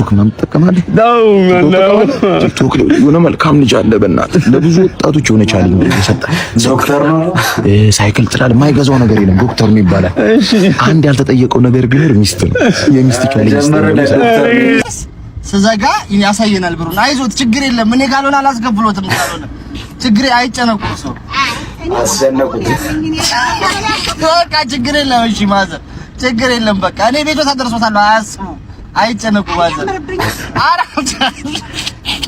ቲክቶክ ምናምን ትጠቀማለህ? ቲክቶክ የሆነ መልካም ልጅ አለ በእናትህ ለብዙ ወጣቶች የሆነ ቻሌንጅ እየሰጠ ዶክተር ነው ሳይክል ጥላል የማይገዛው ነገር የለም ዶክተር ነው ይባላል። አንድ ያልተጠየቀው ነገር ቢኖር ሚስት ነው። የሚስት ቻሌንጅ ስዘጋ ያሳየናል ብሩን። አይዞት ችግር የለም እኔ ጋልሆነ አላስገብሎትም ካልሆነ ችግር አይጨነቁ ሰው አስጨነቁት በቃ ችግር የለም። እሺ ማዘር ችግር የለም በቃ እኔ ቤት ታደርሶታለሁ አያስቡ አይጨነቁ ማዘር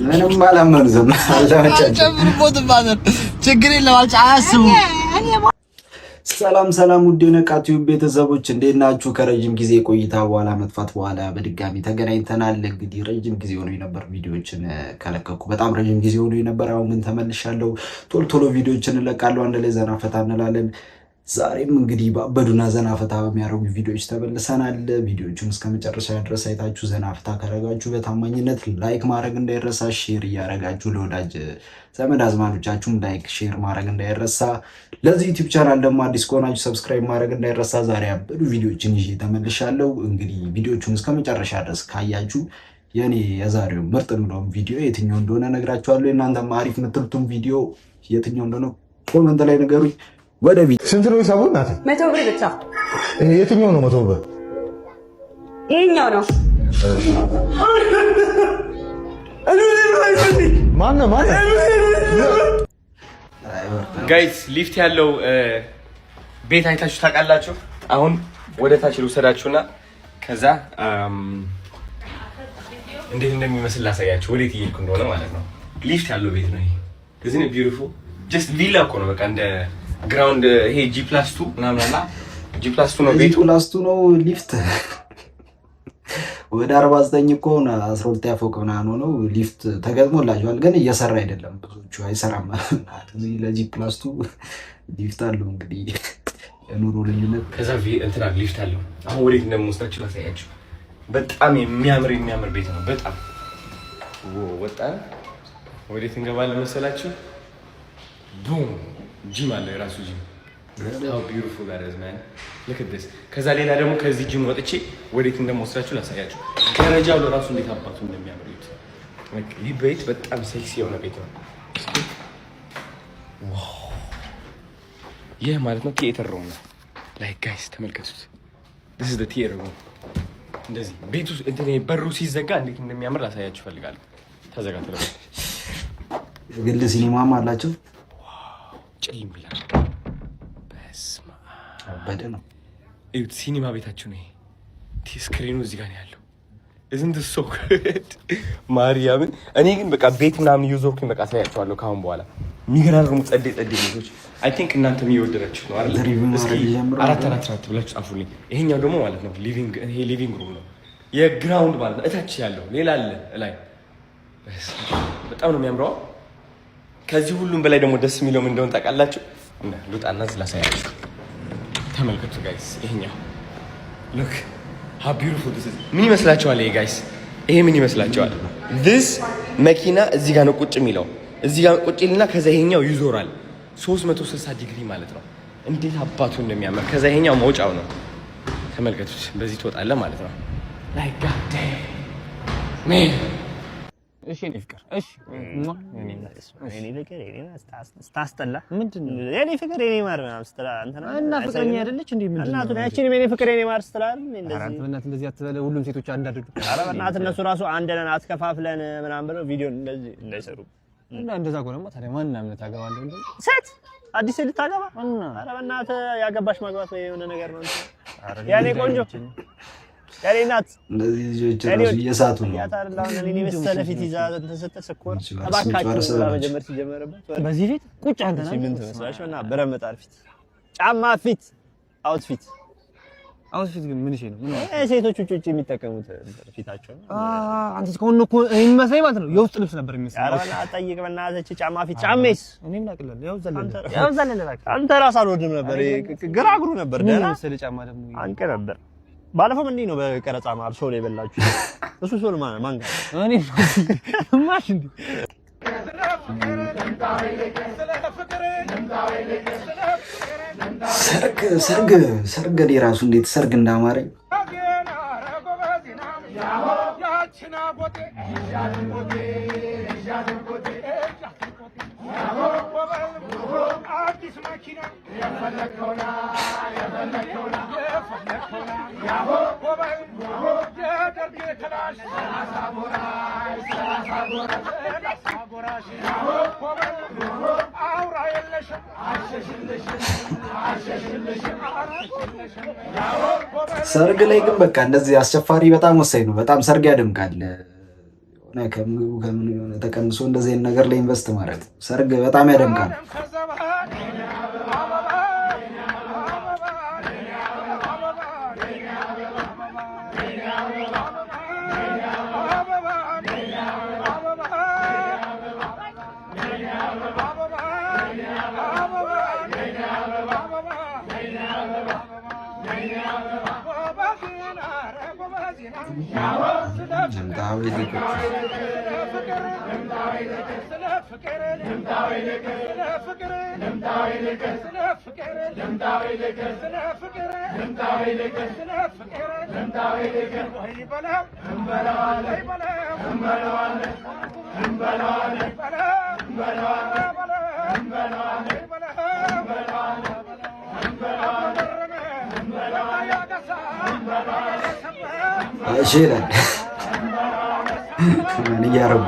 ምንም አላመንዝም አልተመቻቸውም ማዘር ችግር የለም አያስቡ። ሰላም ሰላም ውድ የነቃቲው ቤተሰቦች እንዴት ናችሁ? ከረጅም ጊዜ ቆይታ በኋላ መጥፋት በኋላ በድጋሚ ተገናኝተናል። እንግዲህ ረጅም ጊዜ ሆኖ የነበር ቪዲዮዎችን ከለቀኩ በጣም ረጅም ጊዜ ሆኖ የነበር፣ አሁን ግን ተመልሻለሁ። ቶሎ ቪዲዮዎችን እንለቃለሁ፣ አንድ ላይ ዘና ፈታ እንላለን። ዛሬም እንግዲህ ባበዱና ዘና ፈታ በሚያደርጉ ቪዲዮዎች ተመልሰናል። ቪዲዮዎቹን እስከ መጨረሻ ድረስ አይታችሁ ዘና ፈታ ካረጋችሁ በታማኝነት ላይክ ማድረግ እንዳይረሳ፣ ሼር እያረጋችሁ ለወዳጅ ዘመድ አዝማዶቻችሁም ላይክ ሼር ማድረግ እንዳይረሳ። ለዚህ ዩቲዩብ ቻናል ደግሞ አዲስ ከሆናችሁ ሰብስክራይብ ማድረግ እንዳይረሳ። ዛሬ ያበዱ ቪዲዮዎችን ይዤ ተመልሻለሁ። እንግዲህ ቪዲዮዎቹን እስከ መጨረሻ ድረስ ካያችሁ የኔ የዛሬው ምርጥ ነው ቪዲዮ የትኛው እንደሆነ ነግራችኋለሁ። እናንተም አሪፍ የምትሉትን ቪዲዮ የትኛው እንደሆነ ኮሜንት ላይ ንገሩኝ። ወደ ቪዲዮ ስንት ነው ሂሳቡ? እናቴ 100 ብር ብቻ። የትኛው ነው 100 ብር? ይሄኛው ነው። ማነው ጋይስ ሊፍት ያለው ቤት አይታችሁ ታውቃላችሁ? አሁን ወደ ታች ልውሰዳችሁና ከዛ እንዴት እንደሚመስል ላሳያችሁ፣ ወዴት እየሄድኩ እንደሆነ ማለት ነው። ሊፍት ያለው ቤት ነው ይሄ። እዚህ ነው ቢዩቲፉል ጀስት ቪላ እኮ ነው በቃ እንደ ግራውንድ ይሄ G+2 ምናምን አላ G+2 ነው ቤቱ G+2 ነው ሊፍት ወደ 49 እኮ ነው 12 ፎቅ ምናምን ነው ሊፍት ተገጥሞላችኋል፣ ግን እየሰራ አይደለም። ብዙዎቹ አይሰራም ማለት ነው። ለG+2 ሊፍት አለው እንግዲህ የኑሮ ልዩነት። ከዛ እንትና ሊፍት አለው። አሁን ወዴት እንደምወስዳችሁ ላሳያችሁ። በጣም የሚያምር ቤት ነው። በጣም ወጣ ወዴት እንገባለን መሰላችሁ? ቡም ጂም አለ የራሱ ጂም። how beautiful that is man look at this። ከዛ ሌላ ደግሞ ከዚህ ጂም ወጥቼ ወዴት እንደምወስዳችሁ ላሳያችሁ። ደረጃው ለራሱ እንዴት አባቱ እንደሚያምር ይህ ቤት በጣም ሴክሲ የሆነ ቤት ነው። ዋው ይህ ማለት ነው ቲኤተር ሩም ነው። ላይክ ጋይስ ተመልከቱት። this is the theater room። እንደዚህ ቤቱ እንትን በሩ ሲዘጋ እንዴት እንደሚያምር ላሳያችሁ ፈልጋለሁ። ተዘጋግተው ግል ሲኒማም አላቸው። ጭልም ይላል። በስመ አብ በደ ነው። እዩት ሲኒማ ቤታችሁ ነው። ስክሪኑ እዚህ ጋር ነው ያለው። isn't this so good ማርያምን። እኔ ግን በቃ ቤት ምናምን እየዞርኩኝ በቃ አሳያችኋለሁ ካሁን በኋላ። የሚገራርሙ ጸዴ ቤቶች አይ ቲንክ እናንተም እየወደዳችሁ ነው አይደል? እስኪ 4 ብላችሁ ጻፉልኝ። ይሄኛው ደግሞ ማለት ነው ሊቪንግ ሩም ነው የግራውንድ ማለት ነው። እታች ያለው ሌላ አለ ላይ። በጣም ነው የሚያምረው። ከዚህ ሁሉም በላይ ደግሞ ደስ የሚለው ምን እንደሆነ ታውቃላችሁ? እና ሉጣና ዝላሳያችሁ ተመልከቱ ጋይስ። ይሄኛው look how beautiful this is። ምን ይመስላችኋል ይሄ ጋይስ? ይሄ ምን ይመስላችኋል? this መኪና እዚህ ጋር ነው ቁጭ የሚለው። እዚህ ጋር ቁጭ ይልና ከዛ ይሄኛው ይዞራል 360 ዲግሪ ማለት ነው። እንዴት አባቱ እንደሚያምር። ከዛ ይሄኛው መውጫው ነው ተመልከቱት። በዚህ ትወጣለህ ማለት ነው። like god damn man። እሺ ፍቅር እሺ እኔ ፍቅር እኔ ስታስጠላ ምንድነው የኔ ፍቅር እኔ ማር ነው አስተላ አንተና እና ፍቅረኛ አይደለች እንዴ? ምንድነው እናቱ ያቺን እኔ ፍቅር እኔ ማር ስትላል እንደዚህ አራንተ በእናት እንደዚህ አትበለ። ሁሉም ሴቶች አንድ አድርጉ። ኧረ በእናት እነሱ ራሱ አንድ ነን አትከፋፍለን ምናምን ብለው ቪዲዮ እንደዚህ እንዳይሰሩ እና እንደዛ ከሆነማ ታዲያ ማን ምናምን ታገባለህ እንዴ? ሴት አዲስ ሴት ልታገባ እና ኧረ በእናት ያገባሽ ማግባት ነው የሆነ ነገር ነው እንዴ? ያኔ ቆንጆ ያኔ ናት እንደዚህ ልጆች ራሱ እየሳቱ ነው። ያታላው እኔ መሰለ ፊት ይዛ ተሰጠ ሰኮር ተባካችሁ መጀመር ሲጀመረበት በዚህ ፊት ቁጭ አንተ ነው ምን ተመስላሽ እና በረመጣር ፊት ጫማ ፊት አውትፊት ግን ምን ነው? ምን ሴቶች ውጪ የሚጠቀሙት ፊታቸው አንተ እስካሁን እኮ የሚመስለኝ ማለት ነው የውስጥ ልብስ ነበር የሚመስለው። ኧረ በእናትህ ጠይቅ በእናትህ ጫማ ፊት ጫሜስ እኔም ላቅልል ያው ዘለለ አንተ ራስህ አልወድም ነበር ግራግሩ ነበር ደህና መሰለ ጫማ ደግሞ አንቀ ነበር ባለፈው ምን ነው በቀረጻ ማር ሶል የበላችሁ እሱ ሶል ማን ጋር እኔ ማሽ እንዴ ሰርግ ራሱ እንዴት ሰርግ እንዳማረኝ ሰርግ ላይ ግን በቃ እንደዚህ አስጨፋሪ በጣም ወሳኝ ነው። በጣም ሰርግ ያደምቃል። ከምን ተቀንሶ እንደዚህ አይነት ነገር ላይ ኢንቨስት ማድረግ ሰርግ በጣም ያደምቃል። እሺ ምን እያረጉ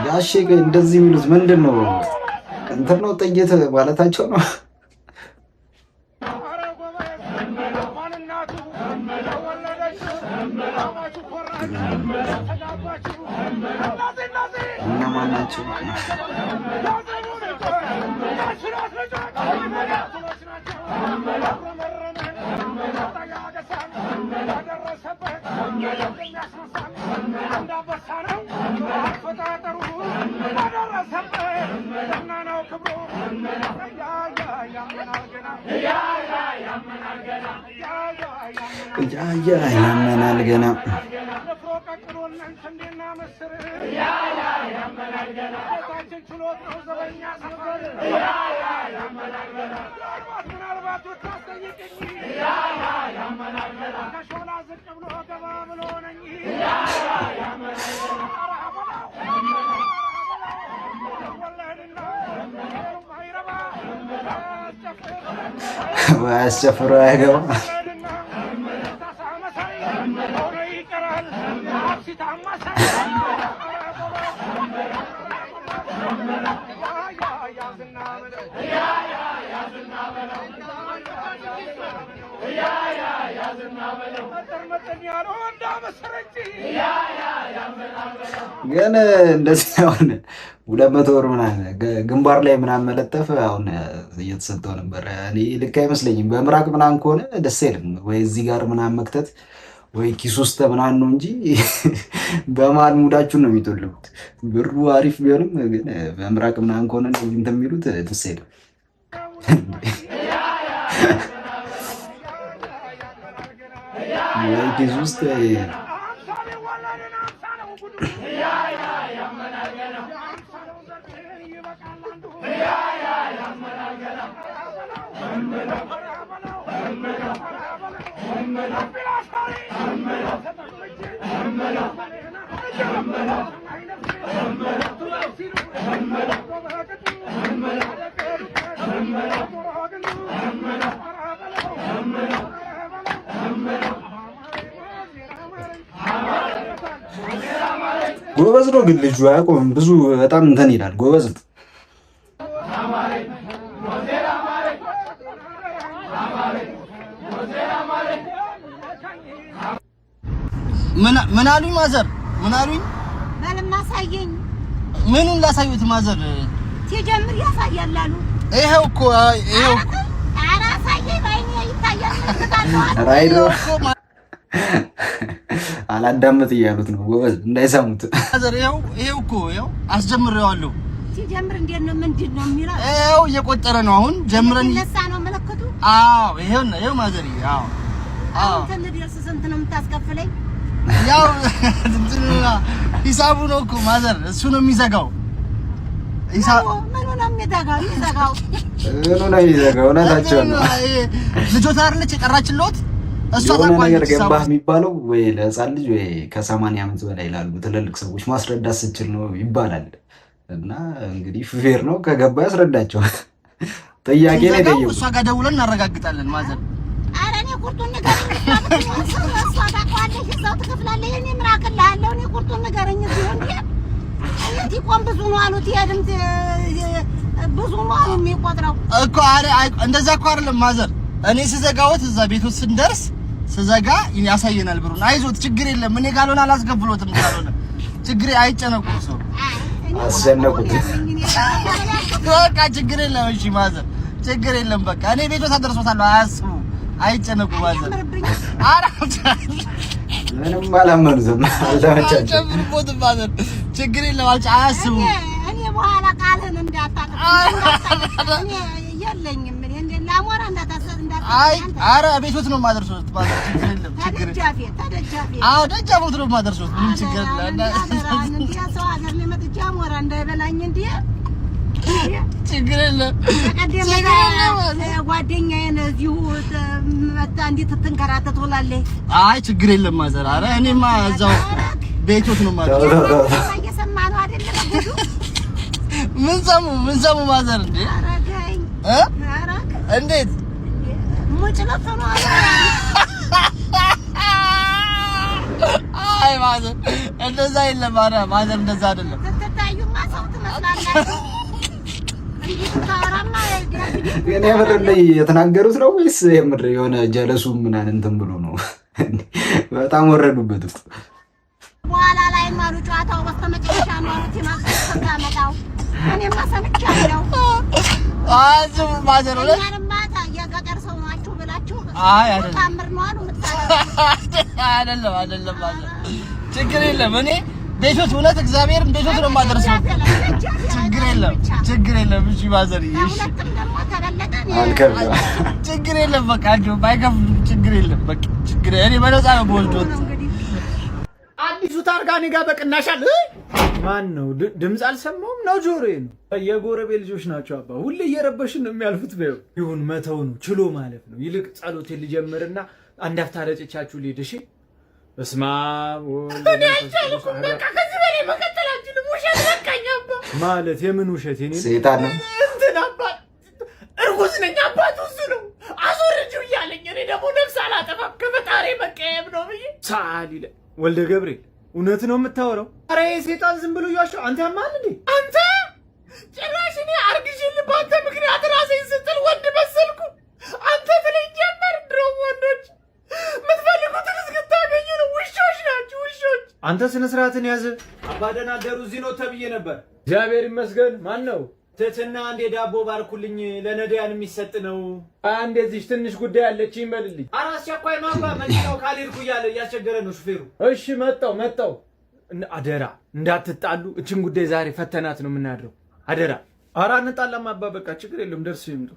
ጋሼ እንደዚህ የሚሉት ምንድን ነው? እንትን ነው ጥይት ማለታቸው ነው። እነማን ናቸው? ያመናል ገና አያስጨፍሩ አይገባ ግን እንደዚህ አሁን 200 ብር ምናምን ግንባር ላይ ምናምን መለጠፍ አሁን እየተሰጠው ነበር። እኔ ልክ አይመስለኝም። በምራቅ ምናምን ከሆነ ደስ አይልም ወይ እዚህ ጋር ምናምን መክተት ወይ ኪስ ውስጥ ምናምን ነው እንጂ በመሀል ሙዳችሁን ነው የሚጠልቡት። ብሩ አሪፍ ቢሆንም ግን በምራቅ ምናምን ከሆነ እንትን የሚሉት ደስ አይልም። ወይ ኪስ ውስጥ ጎበዝ ነው ግን ልጁ አያቆምም። ብዙ በጣም እንትን ይላል። ጎበዝ ነው። ምን አሉኝ ማዘር? ምን አሉኝ? በልም አሳየኝ። ምኑን ላሳዩት ማዘር? ሲጀምር ያሳያል አሉ። ይሄው እኮ ይሄው። ኧረ አሳየኝ። ባይኔ ይታያል። አላዳመጥ እያሉት ነው ጎበዝ እንዳይሰሙት። ይኸው እኮ ይኸው አስጀምሬዋለሁ። ሲጀምር እንዴት ነው ምንድን ነው የሚለው? ይኸው እየቆጠረ ነው አሁን ጀምረን ለሳ ነው ምልክቱ። አዎ ይኸው ማዘሪ አዎ አንተ ልደርስ ስንት ነው የምታስከፍለኝ? ያው ሂሳቡ ነው እኮ ማዘር እሱ ነው የሚዘጋው። ምኑ ነው የሚዘጋው? እውነታቸው ነው። ልጆት አይደለች የቀራችልዎት እሷ ነገር ገባህ የሚባለው ወይ ለህፃን ልጅ ወይ ከ80 ዓመት በላይ ላሉ ትልልቅ ሰዎች ማስረዳት ስችል ነው ይባላል። እና እንግዲህ ፌር ነው ከገባ ያስረዳቸዋል። ጥያቄ ነው የጠየቁት። እሷ ጋር ደውለን እናረጋግጣለን ማዘር። ኧረ እኔ ቁርጡን ንገረኝ። እሷ ታውቀዋለች እዛው ትከፍላለች። እኔ ምን አቅልሃለሁ? እኔ ቁርጡን ንገረኝ። ሲሆን ዲቆም ብዙ ነው አሉት። የድምፅ ብዙ ነው የሚቆጥረው እኮ። እንደዛ እኮ አይደለም ማዘር። እኔ ስዘጋዎት እዛ ቤት ውስጥ ስንደርስ ስዘጋ ያሳየናል ብሩን። አይዞት ችግር የለም። እኔ ካልሆነ አላስገብሎትም። ካልሆነ ችግር አይጨነቁ። ሰው አስጨነቁት። በቃ ችግር የለም። እሺ ማዘር ችግር የለም። በቃ እኔ ቤት ውስጥ አደርሶታለሁ። አያስቡ፣ አይጨነቁ ማዘር። ምንም አላመኑትም። አልተመቻቸውም ማዘር። ችግር የለም። አያስቡ። እኔ በኋላ ቃልህን እንዳታጠፋ የለኝም። ላሞራ እንዳታሰብ እንዳታሰብ። አይ ኧረ ቤቶት ነው ማደርሶት ማለት ችግር የለም። ችግር ተደጃፊ አዎ ደጃፎት ነው ማደርሶት ምንም ችግር የለም። እንዴ ሰው ሀገር ነው መጥቻ ሞራ እንዳይበላኝ እንዴ ችግር የለም። ጓደኛዬን እዚሁ መጣ እንዴት ትንከራተት ውላለች። አይ ችግር የለም ማዘር። ኧረ እኔማ እዛው ቤቶት ነው ማደር። እየሰማ ነው አይደለም ጉዱ። ምን ሰሙ ማዘር እንዴ? አረጋኝ እንዴት ሙጭ ነው አይ ማዘር እንደዛ የለም። ኧረ ማዘር እንደዛ አይደለም። ተታዩማ ሰው ትመስላላችሁ። እኔ ምር ላይ የተናገሩት ነው ወይስ የምር የሆነ ጀለሱ ምናምን እንትን ብሎ ነው? በጣም ወረዱበት እኮ። በኋላ ላይ ማሉ ጨዋታው በስተመጨረሻ ነው ቲማስ ተጋመጣው። እኔማ ሰምቻለሁ። አዝም ማዘር ወለ የገጠር ሰው ናችሁ ብላችሁ አይ አይደለም ታምር ነው አሉ። አይደለም ማዘር ችግር የለም። እኔ ቤቶት እውነት እግዚአብሔር ቤቶት ነው የማደርሰው። ችግር የለም። እሺ ማዘር እሺ ችግር የለም። በቃ አንቺ ባይከፍ ችግር የለም። በቃ ችግር እኔ በነፃ ነው በወልዶት። አዲሱ ታርጋ እኔ ጋር በቅናሽ አለ። ማን ነው? ድምፅ አልሰማሁም ነው ጆሮዬ ነው። የጎረቤት ልጆች ናቸው አባ። ሁሌ እየረበሽን ነው የሚያልፉት። በይው ይሁን መተው ነው ችሎ ማለት ነው። ይልቅ ጸሎቴን ልጀምርና አንድ አፍታ ረጭቻችሁ ልሂድ። እሺ በስመ አብ ወወልድ በቃ ከዚህ በላይ መቀጠል አልችልም። ውሸት በቃኝ አባ። ማለት የምን ውሸት? የኔ ሰይጣን ነው እንትን አባት እርጉዝ ነኝ አባቱ እሱ ነው አስወርጂው እያለኝ እኔ ደግሞ ነፍስ አላጠፋም ከፈጣሪ መቀየም ነው ብዬ ሳሊለ ወልደ ገብርኤል እውነት ነው የምታወራው? አረ ሰይጣን ዝም ብሎ ያሻው። አንተ ያማል እንዴ አንተ? ጭራሽ እኔ አርግሽልህ በአንተ ምክንያት ራሴን ስትል ወንድ መሰልኩ። አንተ ትለኝ ጀመር። ድሮ ወንዶች የምትፈልጉትን እስክታገኙ ነው። ውሾች ናችሁ ውሾች። አንተ ስነ ስርዓትን ያዘ። አባ ደህና አደሩ። እዚህ ነው ተብዬ ነበር። እግዚአብሔር ይመስገን። ማን ነው? ትትና አንዴ ዳቦ ባርኩልኝ፣ ለነዳያን የሚሰጥ ነው። አንዴ እዚህ ትንሽ ጉዳይ አለችኝ በልልኝ። ኧረ አስቸኳይ ነው አባ። መኪናው ካልሄድኩ እያለ እያስቸገረ ነው ሹፌሩ። እሺ መጣው። አደራ እንዳትጣሉ። እችን ጉዳይ ዛሬ ፈተናት ነው የምናድረው። አደራ። ኧረ አንጣላም አባ። በቃ ችግር የለም ደርሰው ይምጡ።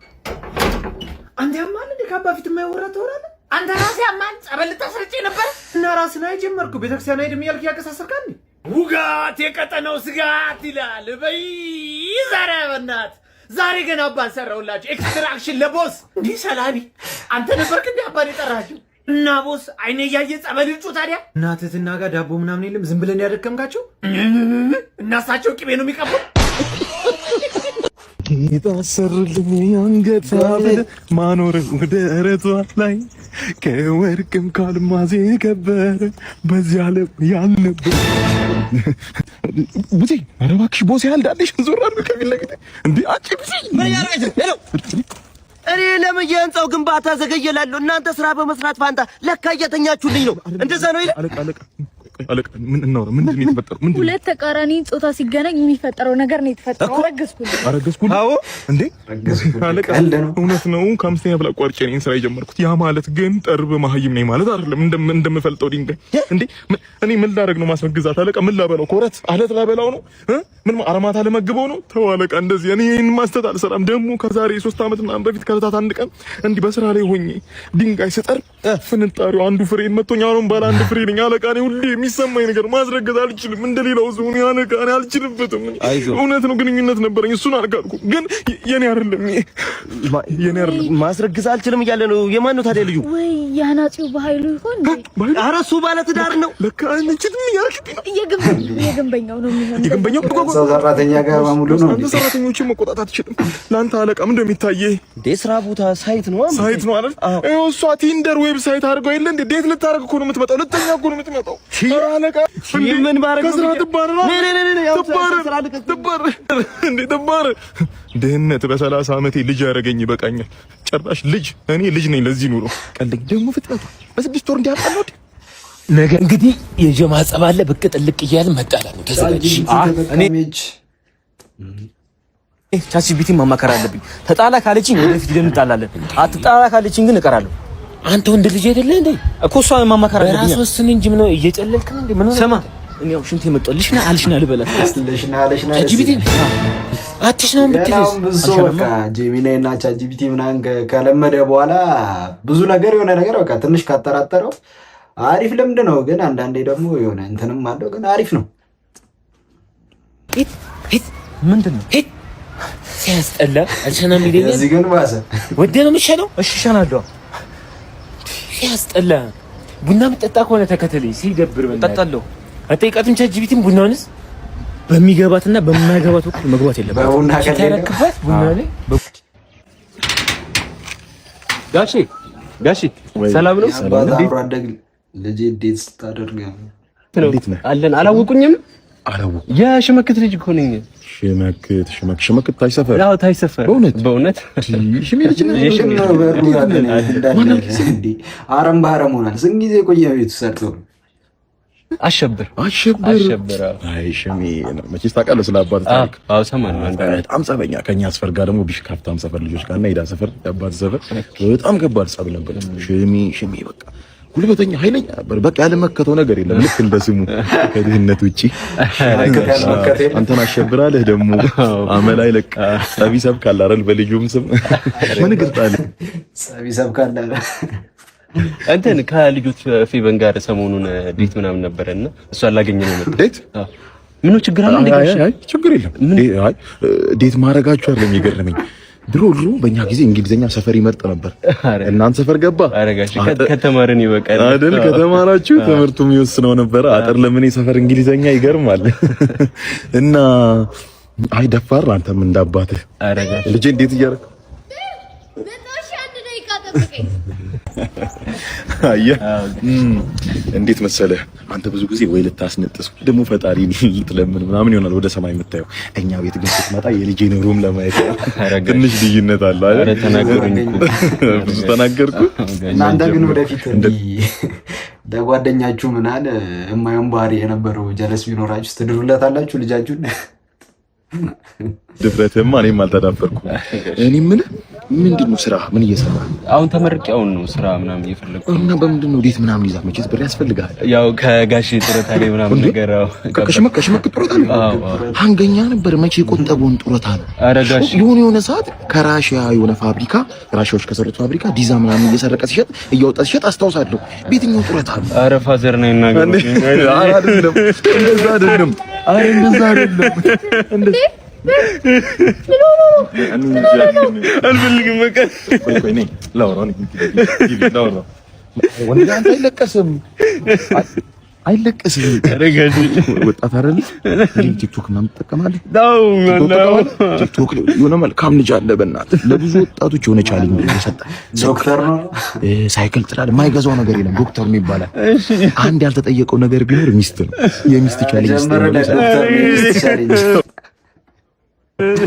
አንተ ያማል እንዴ? ከአባ ፊት የማይወራ ተወራለህ አንተ። ራስህ ያማል። ጸበል ልታስረጭ ነበር እና ራስህን አይጀመርኩ ቤተክርስቲያን አይደም እያልክ ያከሳሰርካል። ውጋት የቀጠነው ስጋት ይላል። በይ ዛሬ በእናትህ ዛሬ ገና አባን ሰራውላችሁ ኤክስትራክሽን ለቦስ። እንዲህ ሰላቢ አንተ ነበርክ እንዴ አባን የጠራችሁ? እና ቦስ አይኔ እያየ ጸበል ልጩ። ታዲያ እናትህና ጋር ዳቦ ምናምን የለም ዝም ብለን ያደከምካቸው? እናሳቸው ቅቤ ነው የሚቀቡ። የታሰርልኝ አንገት ሐብል ማኖር ደረቷ ላይ ከወርቅም ከአልማዝ የከበረ በዚህ ዓለም ያልነበር ቡዜ። ኧረ እባክሽ ቦስ ያልዳለሽ ዞር አድርገው ከፊት ለፊት እንዴ አንቺ ቡዜ ምን ያደርጋችሁ? ሄሎ እኔ ለምን የህንጻው ግንባታ ዘገየላለሁ? እናንተ ስራ በመስራት ፋንታ ለካ እየተኛችሁልኝ ነው። እንደዛ ነው ይላል። አለቃ አለቃ ምን እናውራ? ምንድን ነው የተፈጠረው? ምንድን ሁለት ተቃራኒ ጾታ ሲገናኝ የሚፈጠረው ነገር ነው የተፈጠረው። አረገዝኩልህ። አዎ እንዴ አለቃ እውነት ነው። ከአምስተኛ ብላ ቋርጬ እኔን ስራ የጀመርኩት። ያ ማለት ግን ጠርብ መሀይም ነኝ ማለት አይደለም። እንደምፈልጠው ድንጋይ እንዴ እኔ ምን ላደርግ ነው ማስረግዛት? አለቃ ምን ላበላው? ኮረት አለት ላበላው ነው? ምን አርማታ ለመግበው ነው? ተው አለቃ እንደዚህ እኔ ይሄን ማስተት አልሰራም። ደግሞ ከዛሬ 3 ዓመት ምናምን በፊት ከለታት አንድ ቀን እንዲህ በስራ ላይ ሆኜ ድንጋይ ስጠርብ ፍንጣሪው አንዱ ፍሬ መቶኝ አሁን ባለ አንድ ፍሬ ነኝ አለቃ። እኔ ሁሌ የሚሰማኝ ነገር ማስረገዝ አልችልም። እንደሌላው ሰው ነው አለቃ። እኔ አልችልበትም። እውነት ነው ግንኙነት ነበረኝ፣ እሱን አልካድኩም። ግን የኔ አይደለም ማስረገዝ አልችልም እያለ ነው። የማን ነው ታዲያ ልጁ? ወይ ያናጺው በኃይሉ ይሆን? ኧረ እሱ ባለ ትዳር ነው። ለካ አንቺም ያልሽኝ ነው። የግንበኛው ነው የሚሆነው። የግንበኛው ሰራተኛ ጋር በሙሉ ነው። አንተ ሰራተኞችን መቆጣት አትችልም። ለአንተ አለቃ ምንድን ነው የሚታየህ? ስራ ቦታ ሳይት ነው አይደል? እሷ ቲንደር ዌብሳይት አድርገው የለ እንዴ? ዴት ልታረግ እኮ ነው የምትመጣው። ልተኛ እኮ ነው የምትመጣው። አለቃ ምን ባረግ ከስራ ትባረር እንዴ? ትባረር። ድህነት በ30 ዓመቴ ልጅ ያደረገኝ ይበቃኛል። ጭራሽ ልጅ እኔ ልጅ ነኝ ለዚህ ኑሮ። ቀልድ ደግሞ ፍጥነቱ በ6 ወር እንዲያጣለው ነገ እንግዲህ የጀማ ጸብ አለ። ብቅ ጥልቅ እያልን መጣላት ነው። ተዘጋጅ። ቻትጂፒቲ ማማከር አለብኝ። ተጣላ ካለችኝ ወደፊት ደም እንጣላለን። አትጣላ ካለችኝ ግን እቀራለሁ። አንተ ወንድ ልጅ አይደለ እንዴ? እኮ እሷ ማማከር አለብኝ። ራስ ወስን እንጂ ምን ነው እየጨለልክ ነው እንዴ? ምን ነው ሰማ እኔ ያው ሽንቴ መጣልሽና አልሽና ልበላት አልሽና ቻትጂፒቲ አትሽ ነው የምትልስ ብዙ በቃ ጄሚናይ እና ቻትጂፒቲ ምናምን ከለመደ በኋላ ብዙ ነገር የሆነ ነገር በቃ ትንሽ ካጠራጠረው አሪፍ ልምድ ነው። ግን አንዳንዴ ደግሞ የሆነ እንትንም አለው። ግን አሪፍ ነው። ምንድነው ሲያስጠላ አልሸና ሚደኝ እዚህ ግን ባሰ ወደ ነው የምትሸነው። እሺ ሸናለሁ። ሲያስጠላ ቡና የምጠጣ ከሆነ ተከተለኝ። ሲደብር ጠጣለሁ። አጠይቃትም ቻትጂፒቲም ቡናውንስ በሚገባትና በማይገባት ወቅት መግባት የለበትም። በቡና ከተረክበት ቡና ላይ ጋሺ ሰላም ነው። እንዴት አደግ ልጅ እንዴት ስታደርግ እንዴት ነህ? አለን አላወቁኝም። የሽመክት ልጅ እኮ ነኝ። ሽመክት ታይ ሰፈር ያው ታይ ሰፈር በእውነት ሽሜ ልጅ ነህ? አረም ባረም ሆናል። ስንት ጊዜ ቆየ ቤቱ ሰርቶ አሸብር አይ ሽሜ መቼስ ታውቃለህ ስለ አባት ታሪክ? አዎ ሰማን። በጣም ጸበኛ ከኛ አስፈር ጋር ደግሞ ቢሽ ካፍታም ሰፈር ልጆች ጋርና ሄዳ ሰፈር የአባት ሰፈር በጣም ከባድ ጸብ ነበር። ሽሜ በቃ ጉልበተኛ ኃይለኛ ነበር። በቃ ያለመከተው ነገር የለም። ልክ እንደ ስሙ ከድህነት ውጪ አንተን አሸብራለህ ደግሞ አመላይ ለቃ ጸቢ ሰብካል አይደል? በልጁም ስም ምን ግርጣለ ጸቢ ሰብካል አይደል? እንትን ከልጆች ፌቨን ጋር ሰሞኑን ዴት ምናምን ነበረና እሷ አላገኘ ነው መጣ። ዴት ምን ችግር አለ? አይ ችግር የለም። አይ ዴት ማረጋችሁ አይደለም የገረመኝ። ድሮ በእኛ ጊዜ እንግሊዘኛ ሰፈር ይመርጥ ነበር። እናንተ ሰፈር ገባ አረጋሽ ከተማረን ይበቃል አይደል? ከተማራችሁ ትምህርቱ የሚወስነው ነበር። አጥር ለምን ሰፈር እንግሊዘኛ ይገርማል። እና አይ ደፋር አንተም እንዳባትህ አረጋሽ ልጄ እንዴት እያደረክ እንዴት መሰለህ አንተ ብዙ ጊዜ ወይ ልታስነጥስ ደግሞ ፈጣሪ ልትለምን ምናምን ይሆናል ወደ ሰማይ የምታየው። እኛ ቤት ግን ስትመጣ የልጄን ሩም ለማየት ትንሽ ልዩነት አለ አይደል? ተናገሩኝ ብዙ ተናገርኩ። እናንተ ግን ወደፊት ለጓደኛችሁ ምናል የማየውን ባህሪ የነበረው ጀለስ ቢኖራችሁ ትድሩለታላችሁ ልጃችሁን? ድፍረትማ እኔም አልተዳፈርኩም። እኔ ምንድነው ስራ ምን እየሰራህ? አሁን ተመርቄ አሁን ነው ስራ ምናምን እየፈለኩ እና በምንድነው ዴት ምናምን ይዛ መቼስ ብር ያስፈልጋል። ያው ከጋሽ ጡረታ ላይ ምናምን ነገር አው ከሽመክ ጡረታ ነው። አንገኛ ነበር መቼ የቆጠበውን ጡረታ ነው። አረጋሽ የሆነ ሰዓት ከራሺያ የሆነ ፋብሪካ ራሺያዎች ከሰሩት ፋብሪካ ዲዛ ምናምን እየሰረቀ ሲሸጥ እያወጣ ሲሸጥ አስታውሳለሁ። ቤትኛው ጡረታ ነው? አረ ፋዘር ነው ይናገሩ። አይደለም እንደዛ አይደለም። አረ እንደዛ አይደለም። አልፈልግም በቃ ቆይ ነኝ ላውራ ወንድ አንተ አይለቀስም አረጋሽ ወጣት አይደል? ቲክቶክ ምናምን ትጠቀማለህ? ነው ቲክቶክ የሆነ መልካም ልጅ አለ በእናትህ ለብዙ ወጣቶች የሆነ ቻሌንጅ እየሰጠ ዶክተር ነው ሳይክል ጥላል የማይገዛው ነገር የለም። ዶክተር ነው ይባላል። አንድ ያልተጠየቀው ነገር ቢኖር ሚስት ነው። የሚስት ቻሌንጅ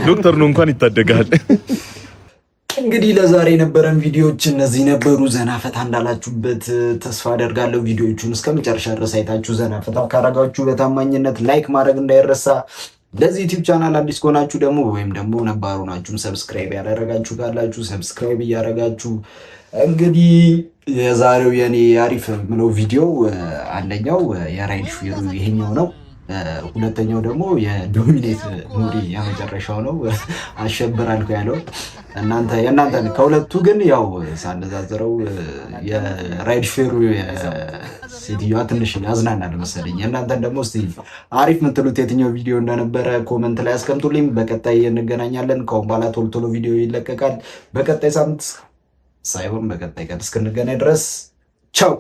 ዶክተር ነው እንኳን ይታደጋል። እንግዲህ ለዛሬ የነበረን ቪዲዮዎች እነዚህ ነበሩ። ዘና ፈታ እንዳላችሁበት ተስፋ አደርጋለሁ። ቪዲዮዎቹን እስከ መጨረሻ ድረስ አይታችሁ ዘና ፈታ ካረጋችሁ በታማኝነት ላይክ ማድረግ እንዳይረሳ። ለዚህ ዩቲዩብ ቻናል አዲስ ከሆናችሁ ደግሞ ወይም ደግሞ ነባሩ ናችሁም ሰብስክራይብ ያላደረጋችሁ ካላችሁ ሰብስክራይብ እያደረጋችሁ እንግዲህ የዛሬው የኔ አሪፍ ምለው ቪዲዮ አንደኛው የራይድ ሹፌሩ ይሄኛው ነው። ሁለተኛው ደግሞ የዶሚኔት ሙሪ የመጨረሻው ነው። አሸብራልኩ ያለው የእናንተ ከሁለቱ ግን ያው ሳነዛዝረው የራይድ ሹፌሩ ሴትዮዋ ትንሽ ያዝናናል መሰለኝ። የእናንተን ደግሞ እስቲ አሪፍ የምትሉት የትኛው ቪዲዮ እንደነበረ ኮመንት ላይ አስቀምጡልኝ። በቀጣይ እንገናኛለን። ከአሁን በኋላ ቶሎ ቶሎ ቪዲዮ ይለቀቃል። በቀጣይ ሳምንት ሳይሆን በቀጣይ ቀን እስክንገናኝ ድረስ ቻው።